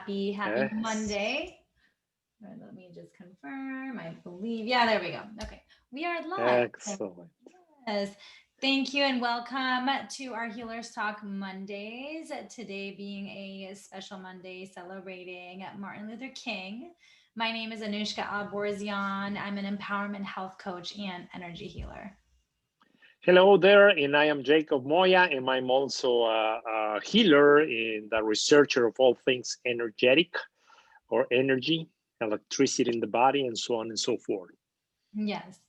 Happy Yes. Monday. Let me just confirm. I believe, yeah, there we go. Okay, we are live. Excellent. Yes. Thank you and welcome to our Healers Talk Mondays. Today being a special Monday celebrating Martin Luther King. My name is Anuschka Alborzian. I'm an empowerment health coach and energy healer. Hello there, and I am Jacob Moya, and I'm also a healer and a researcher of all things energetic or energy, electricity in the body, and so on and so forth. Yes.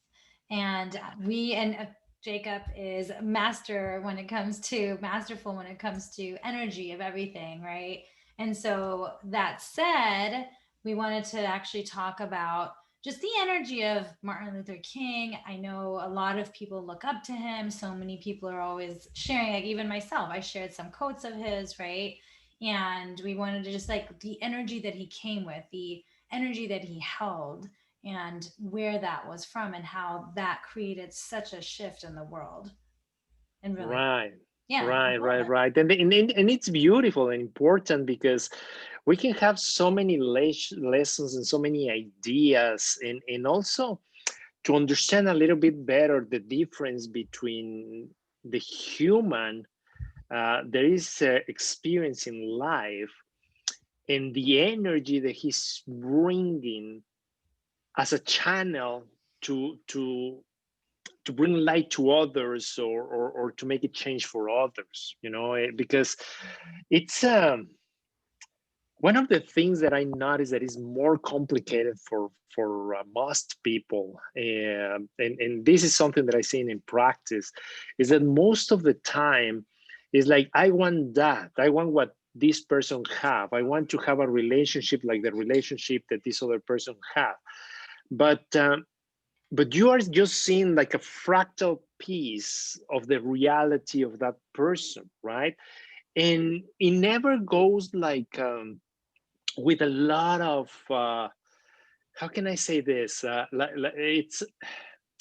And we and Jacob is master when it comes to masterful when it comes to energy of everything, right? And so that said, we wanted to actually talk about just the energy of Martin Luther King. I know a lot of people look up to him. So many people are always sharing, like even myself, I shared some quotes of his, right? And we wanted to just like the energy that he came with, the energy that he held and where that was from and how that created such a shift in the world and really Right, yeah right. And it's beautiful and important because we can have so many lessons and so many ideas, and also to understand a little bit better the difference between the human there is experience in life and the energy that he's bringing as a channel to to bring light to others or to make a change for others, because it's one of the things that I notice that is more complicated for most people, and this is something that I see in practice, is that most of the time is like I want that, I want what this person have, I want to have a relationship like the relationship that this other person have, but you are just seeing like a fractal piece of the reality of that person, right? And it never goes like with a lot of how can I say this? It's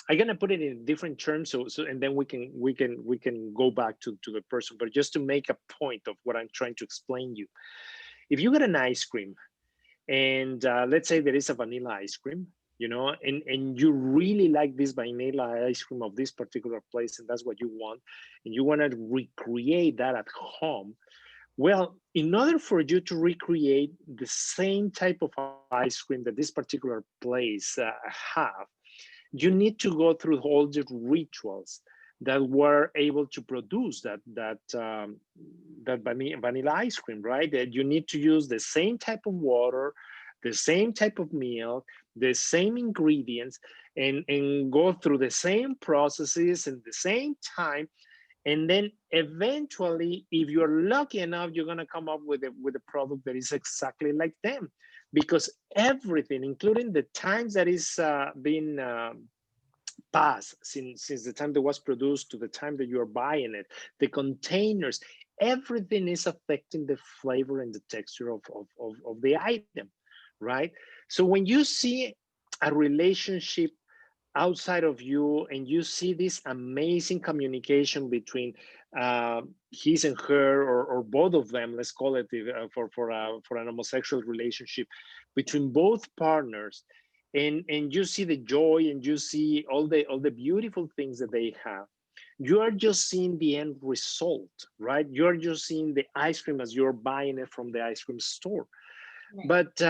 I'm gonna put it in different terms, so and then we can go back to the person, but just to make a point of what I'm trying to explain you. If you get an ice cream, and let's say there is a vanilla ice cream, and you really like this vanilla ice cream of this particular place, and that's what you want, and you want to recreate that at home. Well, in order for you to recreate the same type of ice cream that this particular place have, you need to go through all the rituals that were able to produce that vanilla ice cream, right? That you need to use the same type of water, the same type of milk, the same ingredients, and go through the same processes in the same time, and then eventually, if you're lucky enough, you're going to come up with a product that is exactly like them, because everything, including the times that is being passed since the time that was produced to the time that you're buying it, the containers, everything is affecting the flavor and the texture of the item, right? So when you see a relationship outside of you and you see this amazing communication between his and her, or both of them, let's call it, for an homosexual relationship between both partners, and you see the joy and you see all the beautiful things that they have, you are just seeing the end result, right? You're just seeing the ice cream as you're buying it from the ice cream store. right. But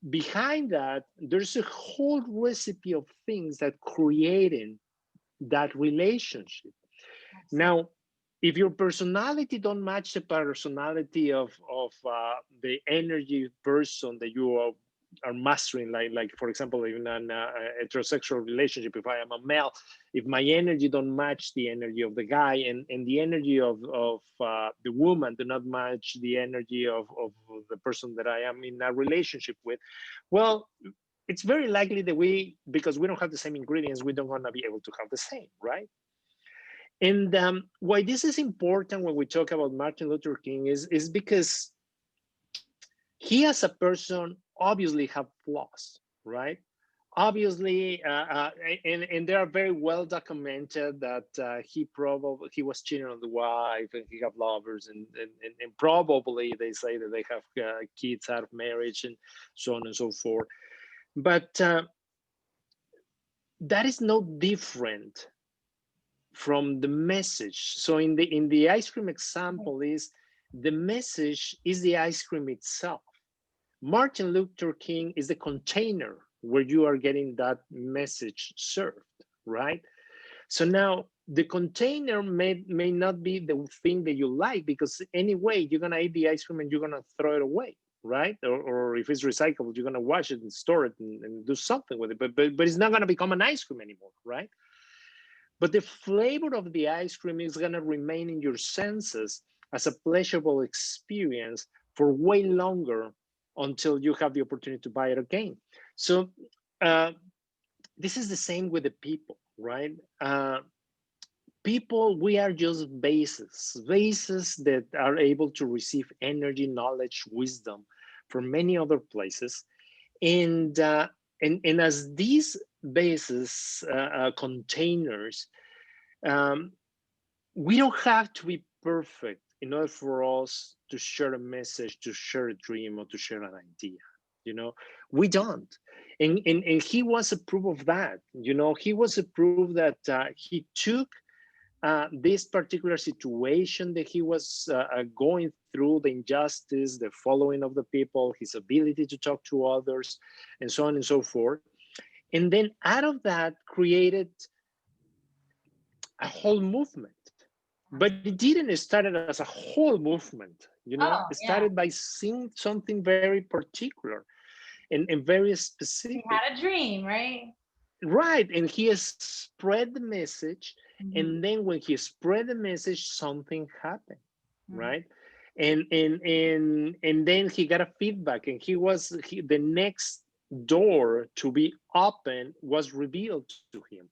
behind that, there's a whole recipe of things that creating that relationship. Absolutely. Now, if your personality don't match the personality of the energy person that you are mastering, like for example, in an heterosexual relationship, if I am a male, if my energy don't match the energy of the guy, and the energy of the woman do not match the energy of the person that I am in a relationship with, well, it's very likely that because we don't have the same ingredients, we don't want to be able to have the same, right? And why this is important when we talk about Martin Luther King is because he as a person obviously have flaws, right? obviously, and they are very well documented that he was cheating on the wife, and he have lovers, and probably they say that they have kids out of marriage, and so on and so forth. But that is no different from the message. So in the ice cream example, is the message is the ice cream itself. Martin Luther King is the container where you are getting that message served, right? So now the container may not be the thing that you like, because anyway, you're gonna eat the ice cream and you're gonna throw it away, right? Or if it's recyclable, you're gonna wash it and store it and do something with it. But it's not gonna become an ice cream anymore, right? But the flavor of the ice cream is gonna remain in your senses as a pleasurable experience for way longer, until you have the opportunity to buy it again. So uh, this is the same with the people, right? People, we are just bases that are able to receive energy, knowledge, wisdom from many other places. And and as these bases, containers, um, we don't have to be perfect in order for us to share a message, to share a dream, or to share an idea. You know, we don't. And he was a proof of that. You know, he was a proof that he took this particular situation that he was going through, the injustice, the following of the people, his ability to talk to others, and so on and so forth. And then out of that created a whole movement. But it didn't start as a whole movement, you know, it Oh, yeah. started by seeing something very particular and very He specific. had a dream, right? Right. And he has spread the message. Mm-hmm. And then when he spread the message, something happened, Mm-hmm. right? And then he got a feedback, and the next door to be open was revealed to him.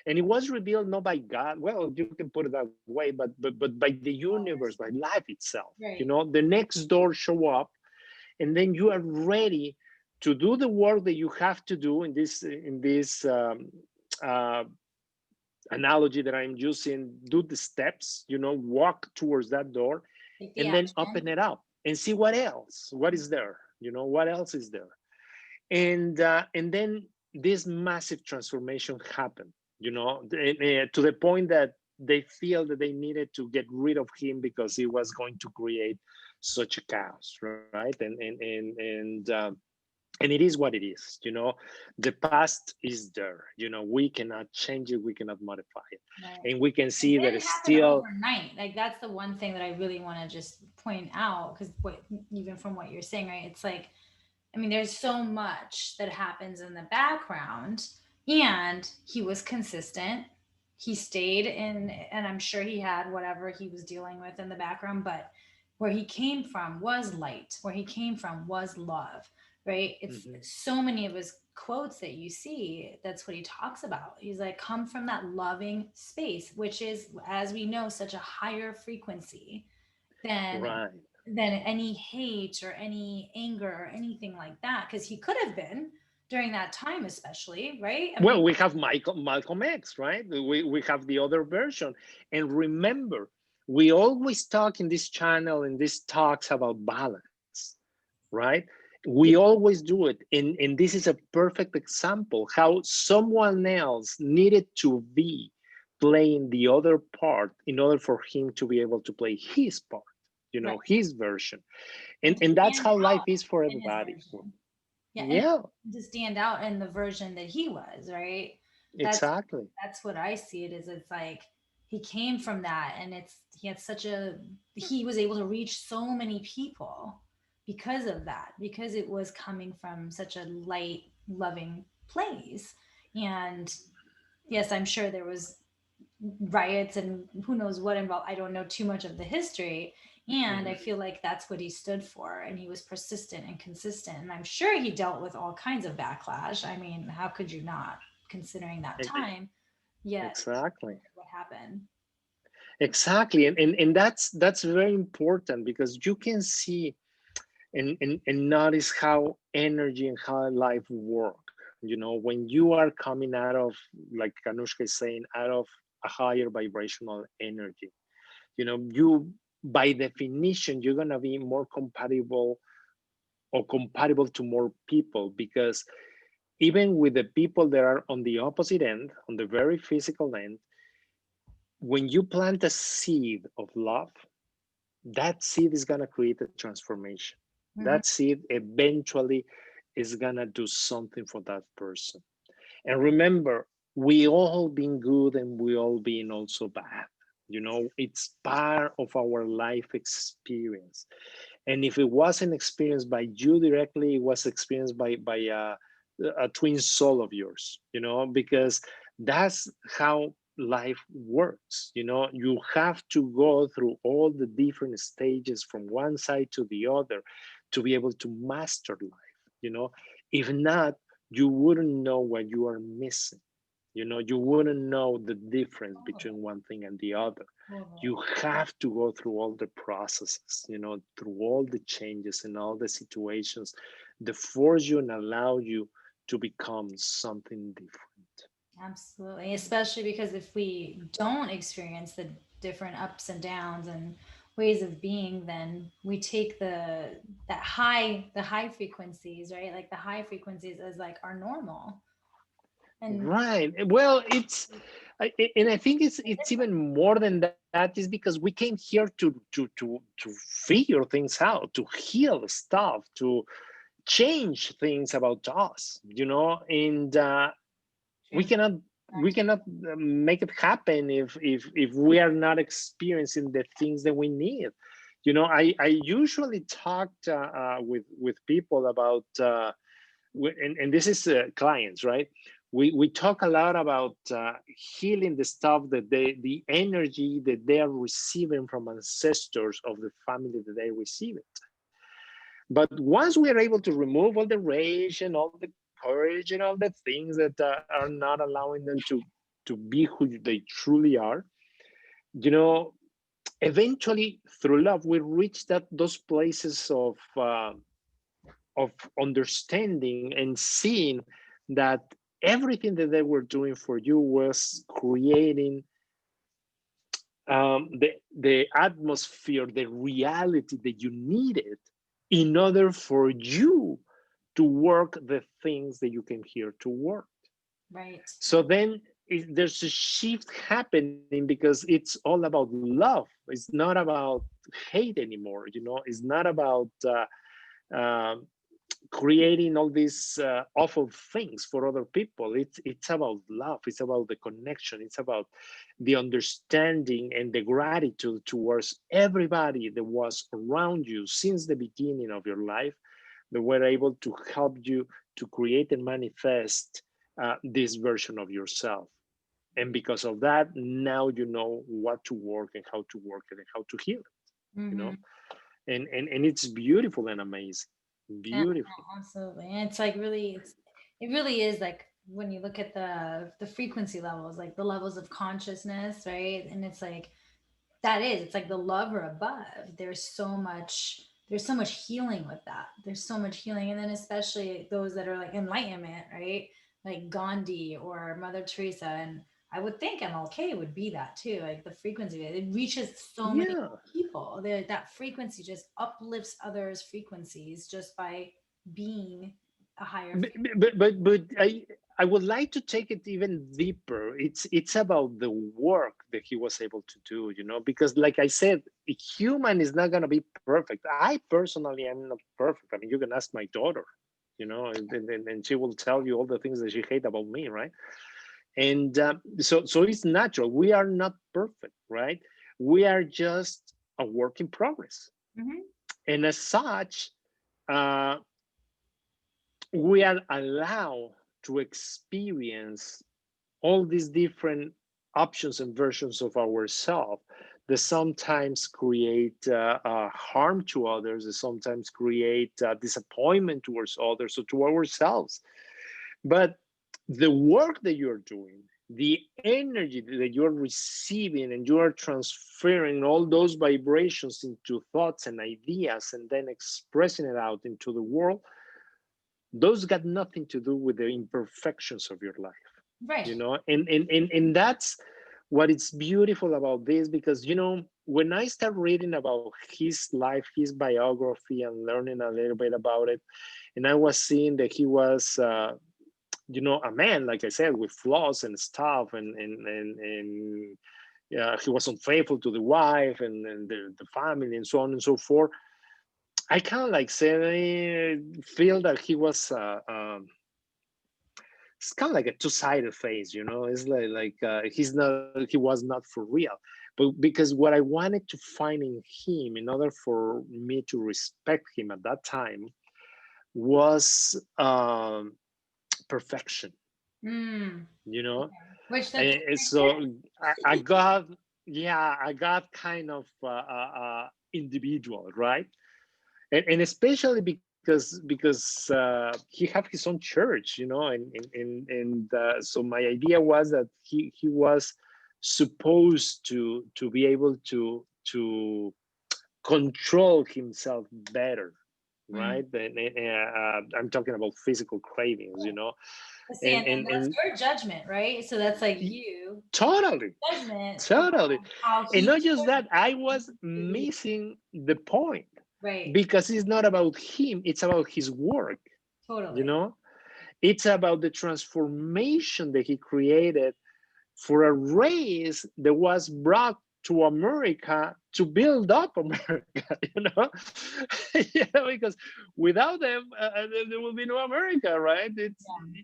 And it was revealed not by God. Well, you can put it that way, but by the universe, by life itself. You Right. know, the next door show up, and then you are ready to do the work that you have to do in this uh, analogy that I'm using. Do the steps, you know, walk towards that door, Take the and then action. open it up and see what is there. You know, what else is there, and then this massive transformation happened, you know, to the point that they feel that they needed to get rid of him because he was going to create such a chaos, right? And it is what it is, you know. The past is there, you know. We cannot change it, we cannot modify it, Right. and we can It see that didn't it's happen still overnight. Like that's the one thing that I really want to just point out, because even from what you're saying, right? It's like, I mean, there's so much that happens in the background, and he was consistent. He stayed in, and I'm sure he had whatever he was dealing with in the background, but where he came from was light. Where he came from was love, right? It's Mhm. so many of his quotes that you see, that's what he talks about. He's like, come from that loving space, which is, as we know, such a higher frequency than Right. any hate or any anger or anything like that, because he could have been during that time, especially, right? I mean, Well, we have Malcolm X, right? We have the other version. And remember, we always talk in this channel, in these talks, about balance, right? We yeah, always do it. And this is a perfect example how someone else needed to be playing the other part in order for him to be able to play his part, you right. know, his version. And to And that's stand how life out is for in his everybody. version. Yeah, and Yeah, to stand out in the version that he was, right? That's exactly. what I see it as. It's like he came from that, and he had such a, he was able to reach so many people because of that, because it was coming from such a light, loving place. And yes, I'm sure there was riots and who knows what involved. I don't know too much of the history. And I Mhm. feel like that's what he stood for. And he was persistent and consistent. And I'm sure he dealt with all kinds of backlash. I mean, how could you not, considering that E- time? Yet, Exactly. what happened? Exactly. And that's very important, because you can see and notice how energy and how life work. when you are coming out of, like Anushka is saying, out of a higher vibrational energy, you, by definition, you're going to be more compatible or compatible to more people, because even with the people that are on the opposite end, on the very physical end, when you plant a seed of love, that seed is going to create a transformation. That Mhm. seed eventually is going to do something for that person. And remember, we all been good and we all been also bad. It's part of our life experience. And if it wasn't experienced by you directly, it was experienced by a twin soul of yours, because that's how life works. You have to go through all the different stages from one side to the other to be able to master life. If not, you wouldn't know what you are missing. You wouldn't know the difference between one thing and the other. You Totally. have to go through all the processes, through all the changes and all the situations that force you and allow you to become something different. Absolutely. Especially because if we don't experience the different ups and downs and ways of being, then we take the high frequencies, right? Like the high frequencies as like our normal. And Right. Well, and I think it's different. even more than that. Is because we came here to figure things out, to heal stuff, to change things about us, and we cannot we cannot make it happen if we are not experiencing the things that we need. I usually talked with people about and this is clients, right? We talk a lot about healing the stuff that the energy that they are receiving from ancestors of the family that they receive it. But once we are able to remove all the rage and all the courage and all the things that are not allowing them to be who they truly are, you know, eventually through love we reach those places of understanding and seeing that everything that they were doing for you was creating the atmosphere, the reality that you needed in order for you to work the things that you came here to work. Right. So then there's a shift happening because it's all about love. It's not about hate anymore. It's not about um, creating all these awful things for other people. It's about love. It's about the connection. It's about the understanding and the gratitude towards everybody that was around you since the beginning of your life, that were able to help you to create and manifest this version of yourself. And because of that, now you know what to work and how to work it and how to heal it. You know, Mm-hmm. and it's beautiful and amazing, Yeah, beautiful. no, absolutely. And it's like really, it really is like when you look at the frequency levels, like the levels of consciousness, right? And it's like it's like the lover above. There's so much healing with that. There's so much healing. And then especially those that are like enlightenment, right? Like Gandhi or Mother Teresa. And I would think MLK would be that too. Like the frequency, it reaches so many Yeah, people. That frequency just uplifts others' frequencies just by being a higher but frequency. but I would like to take it even deeper. It's about the work that he was able to do, because like I said, a human is not gonna be perfect. I personally am not perfect. I mean, you can ask my daughter, and she will tell you all the things that she hate about me, right? And so it's natural. We are not perfect, right? We are just a work in progress, Mm-hmm. and as such, uh, we are allowed to experience all these different options and versions of ourselves that sometimes create harm to others, that sometimes create disappointment towards others or to ourselves. But the work that you're doing, the energy that you're receiving, and you are transferring all those vibrations into thoughts and ideas and then expressing it out into the world, those got nothing to do with the imperfections of your life, Right. you know. And that's what it's beautiful about this, because, you know, when I start reading about his life, his biography, and learning a little bit about it, and I was seeing that he was you know, a man, like I said, with flaws and stuff, and yeah, he was unfaithful to the wife and the family and so on and so forth. I kind of like say, feel that he was it's kind of like a two-sided face, you know. It's he was not for real. But because what I wanted to find in him, in order for me to respect him at that time, was perfection, Mm. you know. Which that's And so I got, yeah, I got kind of individual, right? And especially because he had his own church, you know. And so my idea was that he was supposed to be able to control himself better, mm. right? I'm talking about physical cravings, you know. See, and and and that's and your judgment, right? So that's like you totally, judgment about totally. how And he not just chose that, I was to be. missing the point, Right. because it's not about him, it's about his work, you Totally. know. It's about the transformation that he created for a race that was brought to America to build up America, you know. Yeah, because without them, there will be no America, right? Yeah.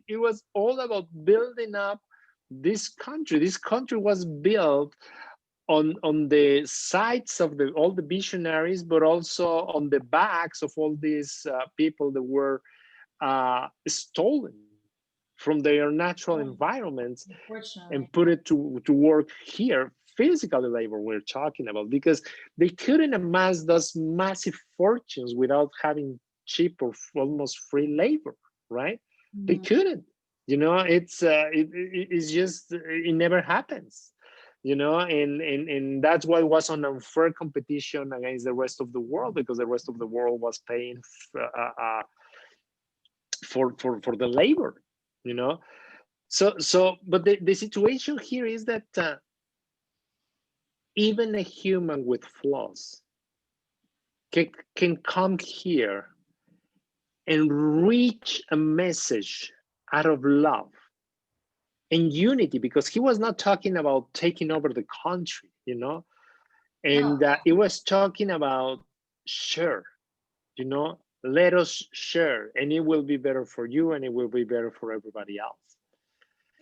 It was all about building up this country. This country was built on the sides of the all the visionaries, but also on the backs of all these people that were stolen from their natural Yeah. environments Unfortunately. and put it to work here. Physical labor we're talking about, because they couldn't amass those massive fortunes without having cheap or almost free labor, right? They Mm. couldn't, you know. It's just, it never happens, you know. And that's why it was an unfair competition against the rest of the world, because the rest of the world was paying for the labor, you know. But the situation here is that even a human with flaws can come here and reach a message out of love and unity, because he was not talking about taking over the country, you know. No. And it was talking about share, you know. Let us share, and it will be better for you, and it will be better for everybody else.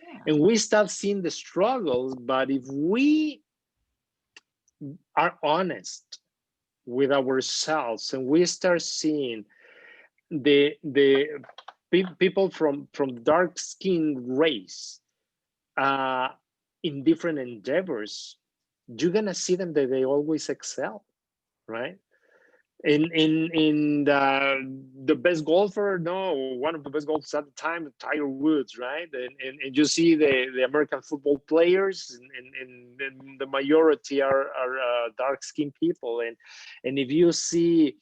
Yeah. And we start seeing the struggles, but if we are honest with ourselves and we start seeing the people from dark skin race uh, in different endeavors, you're gonna see them that they always excel, right? In the best golfer, no, one of the best golfers at the time, Tiger Woods, right? And you see the American football players, and the majority are dark skinned people. And if you see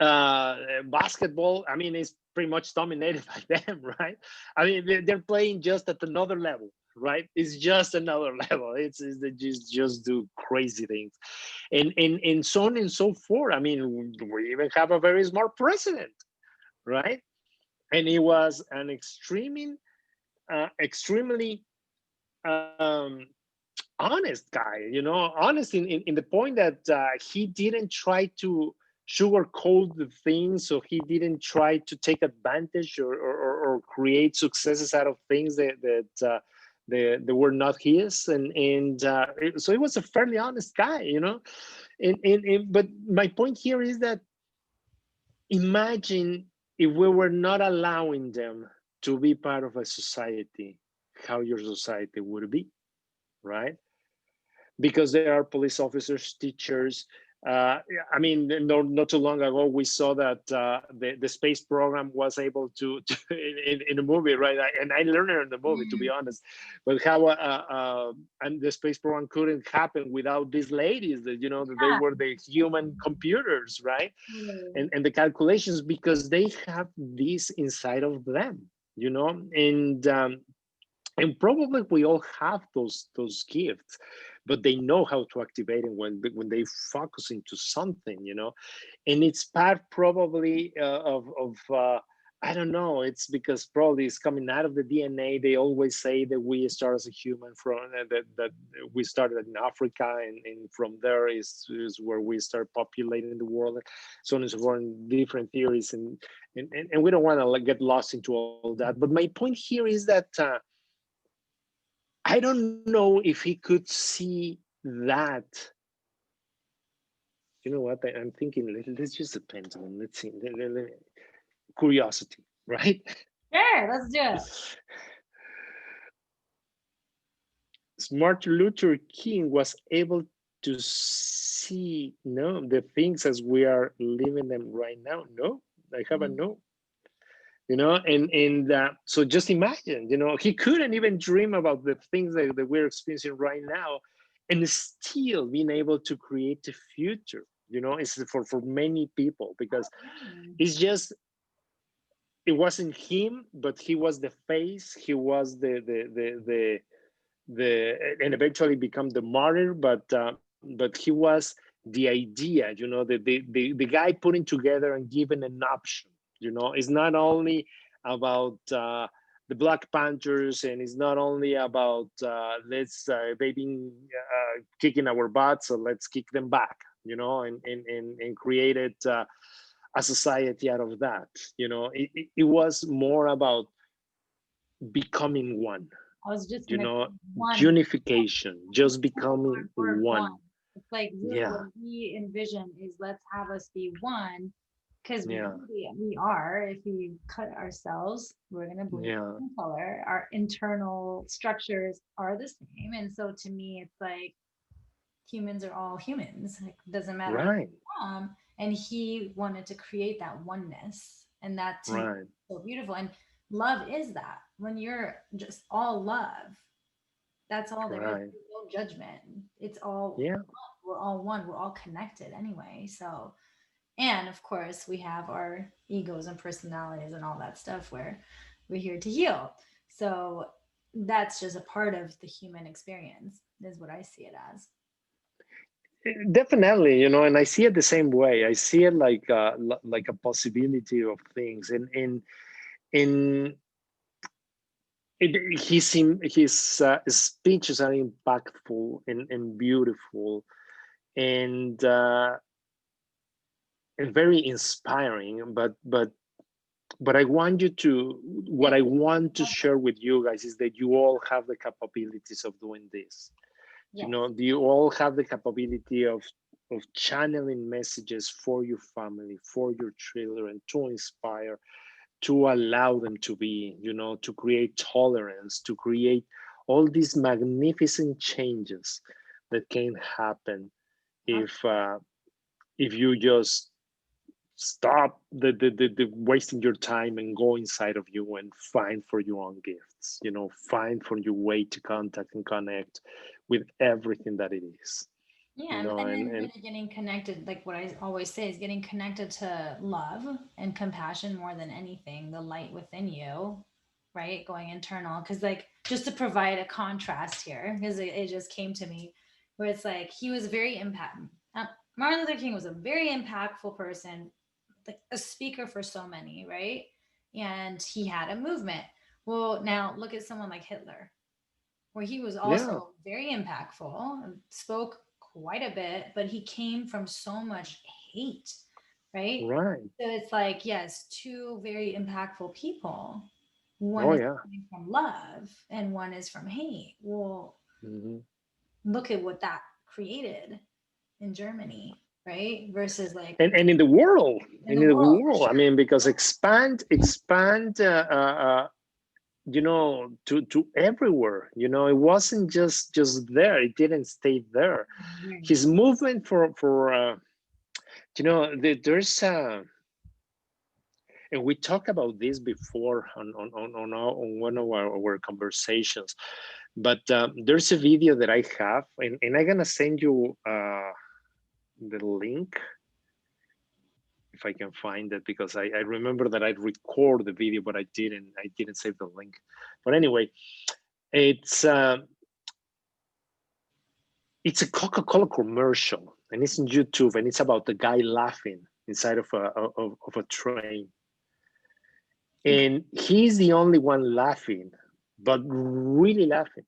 basketball, I mean, it's pretty much dominated by them, right? I mean, they're playing just at another level, right? It's just another level. They just do crazy things, and so on and so forth. I mean, we even have a very smart president, right? And he was an extremely um, honest guy, you know, honest in the point that he didn't try to sugarcoat the things, so he didn't try to take advantage or create successes out of things that were not his. So he was a fairly honest guy, you know. But my point here is that imagine if we were not allowing them to be part of a society, how your society would be, right? Because there are police officers, teachers, I mean, not too long ago, we saw that the space program was able to in a movie, right? And I learned it in the movie, to be Mm. honest, but how and the space program couldn't happen without these ladies. That that they Yeah. were the human computers, right? Totally. And the calculations, because they have this inside of them, and probably we all have those gifts, but they know how to activate it when they focus into something, and it's part probably of I don't know. It's because probably it's coming out of the DNA. They always say that we start as a human from that we started in Africa, and from there is where we start populating the world, so on and so forth, and different theories, and we don't want to get lost into all that. But my point here is that I don't know if he could see that. You know what? I'm thinking, let's use the pendulum. Let's see. Curiosity, right? Sure, let's do it. Martin Luther King was able to see the things as we are living them right now. No, I have a Mm. no. And so just imagine, he couldn't even dream about the things that we're experiencing right now, and still being able to create a future. It's for many people, because Mm. it's just, it wasn't him, but he was the face. He was the and eventually become the martyr, but he was the idea, the guy putting together and giving an option. It's not only about the Black Panthers, and it's not only about let's they've been kicking our butts, so let's kick them back, and created a society out of that. It was more about becoming one, I was just you gonna know, say one. unification, just Word, becoming word one. one. It's like really what Yeah, we envision is let's have us be one, because yeah, we are. If we cut ourselves, we're gonna bleed yeah. in color. Our internal structures are the same, and so to me, it's like humans are all humans. Like, it doesn't matter where Right, you're from. And he wanted to create that oneness, and that to me is right, so beautiful. And love is that when you're just all love, that's all there is. right. There's no judgment. It's all Yeah, we're all one. We're all connected anyway. So, and of course, we have our egos and personalities and all that stuff where we're here to heal. So that's just a part of the human experience, is what I see it as. definitely. And I see it the same way. I see it like a possibility of things, and in his speeches are impactful and beautiful, and very inspiring. But I want you to, what Yeah. I want to share with you guys is that you all have the capabilities of doing this. Yes. You all have the capability of channeling messages for your family, for your children, to inspire, to allow them to be, to create tolerance, to create all these magnificent changes that can happen if you just stop the wasting your time and go inside of you and find for your own gifts, find for your way to contact and connect with everything that it is, Yeah, and and then really getting connected, like what I always say is getting connected to love and compassion more than anything, the light within you, right? Going internal. Because, like, just to provide a contrast here, because it just came to me, where it's like he was very impact. Martin Luther King was a very impactful person, like a speaker for so many, right? And he had a movement. Well, now look at someone like Hitler, where he was yeah, also very impactful and spoke quite a bit, but he came from so much hate, right? right, So it's like, yes, two very impactful people. One oh is yeah. coming from love and one is from hate. Well, Hmm. look at what that created in Germany, right? Versus like And in the world, in and the in the world, for world, I sure. mean, because expand to everywhere. It wasn't just there. It didn't stay there. Very His important. movement for You know, there's and we talked about this before on one of our conversations, but there's a video that I have, and I'm gonna send you the link if I can find it, because I remember that I record the video, but I didn't save the link. But anyway, it's uh, it's a Coca-Cola commercial, and it's on YouTube, and it's about the guy laughing inside of a train, Okay. and he's the only one laughing, but really laughing,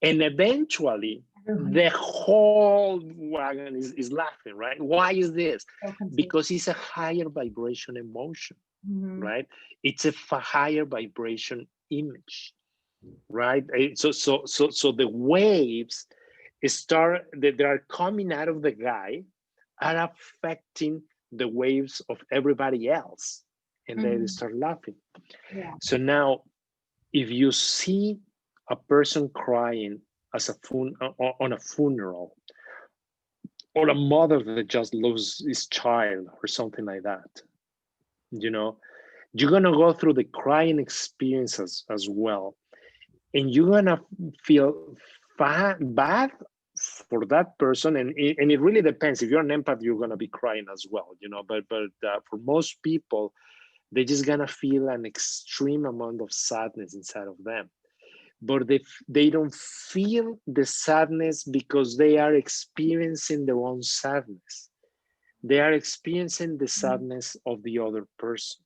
and eventually Everyone the whole wagon is laughing, right? Why is this? so contagious. Because it's a higher vibration emotion, Hmm. right? It's a higher vibration image, right? So the waves start that are coming out of the guy are affecting the waves of everybody else, and they Hmm. start laughing. Yeah. So now, if you see a person crying as on a funeral, or a mother that just lost his child or something like that, you know, you're gonna go through the crying experiences as well, and you're gonna feel bad for that person, and it really depends. If you're an empath, you're gonna be crying as well, you know. But for most people, they're just gonna feel an extreme amount of sadness inside of them, but they don't feel the sadness because they are experiencing their own sadness. They are experiencing the sadness of the other person,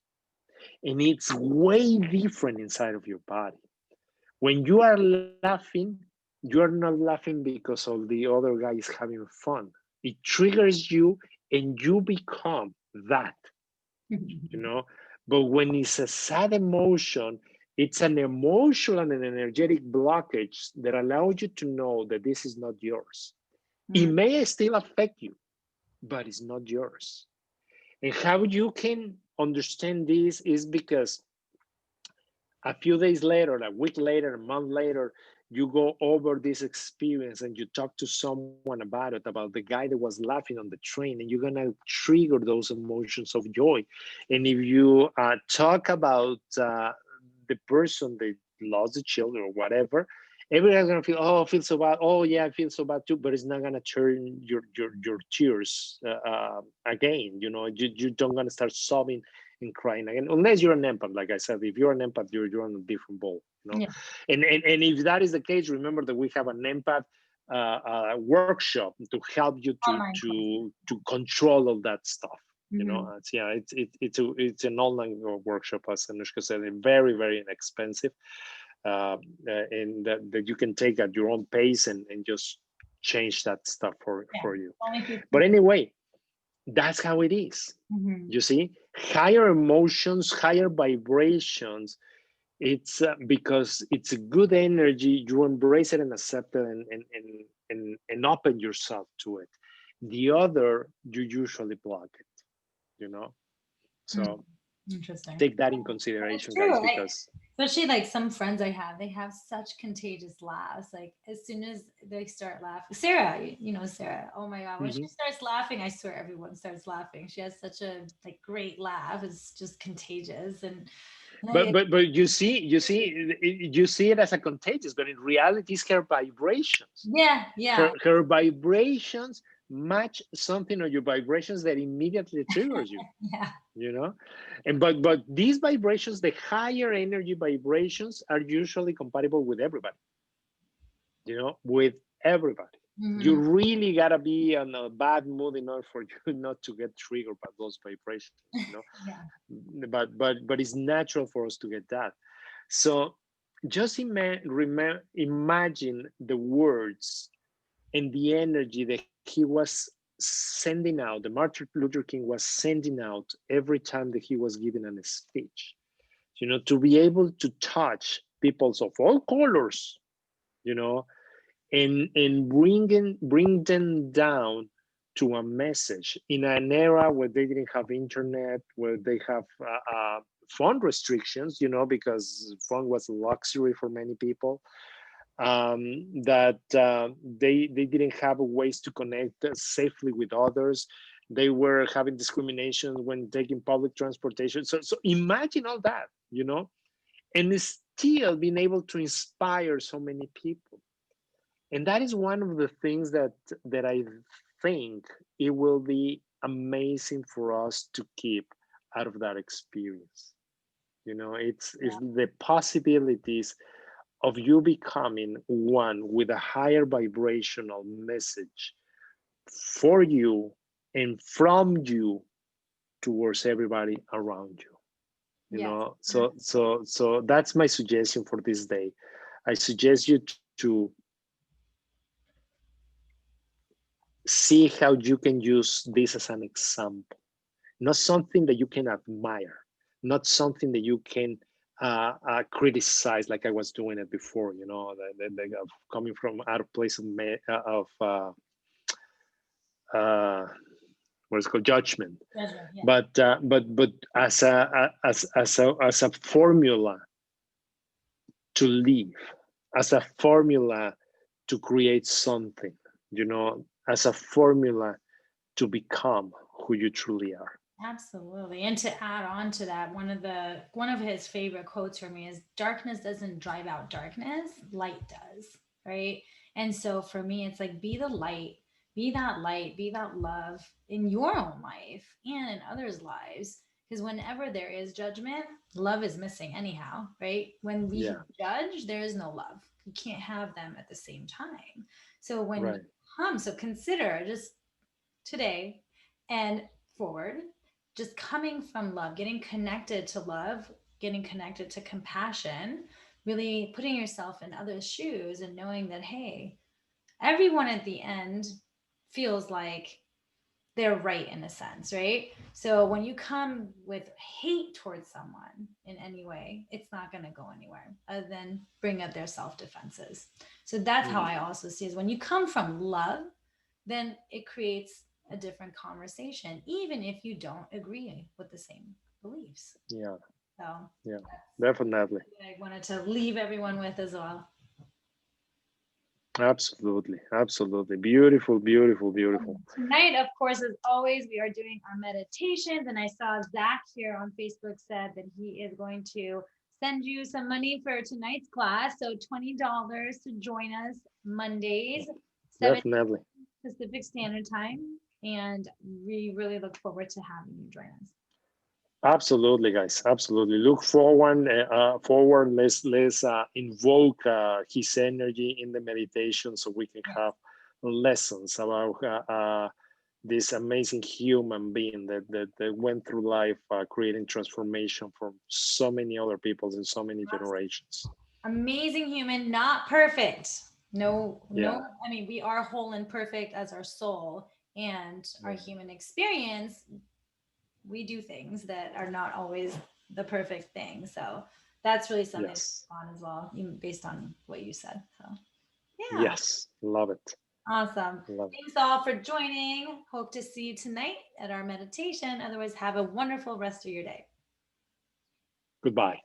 and it's way different inside of your body. When you are laughing, you're not laughing because of the other guy is having fun. It triggers you, and you become that, you know. But when it's a sad emotion, it's an emotional and an energetic blockage that allows you to know that this is not yours. It Mhm. may still affect you, but it's not yours. And how you can understand this is because a few days later, a week later, a month later, you go over this experience and you talk to someone about the guy that was laughing on the train, and you're gonna trigger those emotions of joy. And if you talk about the person that lost the children or whatever, everyone's gonna feel, oh, I feel so bad. Oh yeah, I feel so bad too. But it's not gonna turn your tears again. You know, you don't gonna start sobbing and crying again, unless you're an empath. Like I said, if you're an empath, you're on a different ball, you know. Yeah. And if that is the case, remember that we have an empath workshop to help you Online courses. to control all that stuff. You know, Hmm. it's an online workshop, as Anuschka said, and very inexpensive, and that you can take at your own pace and just change that stuff Yeah. for you. Only But 15. anyway, that's how it is. Hmm. You see, higher emotions, higher vibrations. It's because it's a good energy. You embrace it and accept it, and open yourself to it. The other, you usually block it. You know, so Interesting. take that in But it's consideration, true. guys, because Especially like some friends I have, they have such contagious laughs. Like as soon as they start laughing, Sarah, you know Sarah. Oh my God, when she Mhm. starts laughing, I swear everyone starts laughing. She has such a like great laugh. It's just contagious, and I but you see it as a contagious, but in reality, it's her vibrations. yeah, yeah, Her vibrations match something on your vibrations that immediately triggers you. yeah. You know, and but these vibrations, the higher energy vibrations, are usually compatible with everybody. You know, with everybody. You Hmm. really gotta be in a bad mood in order for you not to get triggered by those vibrations. You know, Yeah. but it's natural for us to get that. So just imagine the words and the energy that he was sending out, the Martin Luther King was sending out every time that he was giving a speech. You know, to be able to touch peoples of all colors, you know, and bring them down to a message in an era where they didn't have internet, where they have phone restrictions, you know, because phone was a luxury for many people, that they didn't have ways to connect safely with others. they were having discrimination when taking public transportation. So imagine all that, you know, and still being able to inspire so many people. And that is one of the things that I think it will be amazing for us to keep out of that experience. You know, it's the possibilities of you becoming one with a higher vibrational message for you and from you towards everybody around you. You Yes. know, so that's my suggestion for this day. I suggest you to see how you can use this as an example, not something that you can admire, not something that you can criticize like I was doing it before. You know, coming from out of place of what's called judgment, Judgment. Yeah. but as a formula to live, as a formula to create something, you know, as a formula to become who you truly are. Absolutely. And to add on to that, one of his favorite quotes for me is darkness doesn't drive out darkness, light does, right? And so for me it's like be the light, be that love in your own life and in others' lives. Because whenever there is judgment, love is missing anyhow, right? When we Yeah, judge, there is no love. You can't have them at the same time. So when you right. come, so consider just today and forward, just coming from love, getting connected to love, getting connected to compassion, really putting yourself in others' shoes and knowing that, hey, everyone at the end feels like they're right in a sense, right? So when you come with hate towards someone in any way, it's not going to go anywhere other than bring up their self defenses. So that's how Mhm. I also see is when you come from love, then it creates a different conversation, even if you don't agree with the same beliefs. Yeah, So yeah, that's definitely. what I wanted to leave everyone with as well. Absolutely, absolutely. Beautiful, beautiful, beautiful. Tonight, of course, as always, we are doing our meditations. And I saw Zach here on Facebook said that he is going to send you some money for tonight's class. So $20 to join us Mondays, 7 Definitely. Pacific Standard Time. And we really look forward to having you join us. Absolutely, guys. Absolutely. Look forward. Forward. Let's invoke his energy in the meditation, so we can Yes. have lessons about this amazing human being that went through life, creating transformation for so many other peoples in so many generations. Amazing human, not perfect. No, Yeah. no. I mean, we are whole and perfect as our soul and our Yeah. human experience. We do things that are not always the perfect thing. So that's really something to Yes. keep on as well, even based on what you said. So yeah, Yes. Love it. awesome. Love it. Thanks all for joining. Hope to see you tonight at our meditation. Otherwise, have a wonderful rest of your day. Goodbye.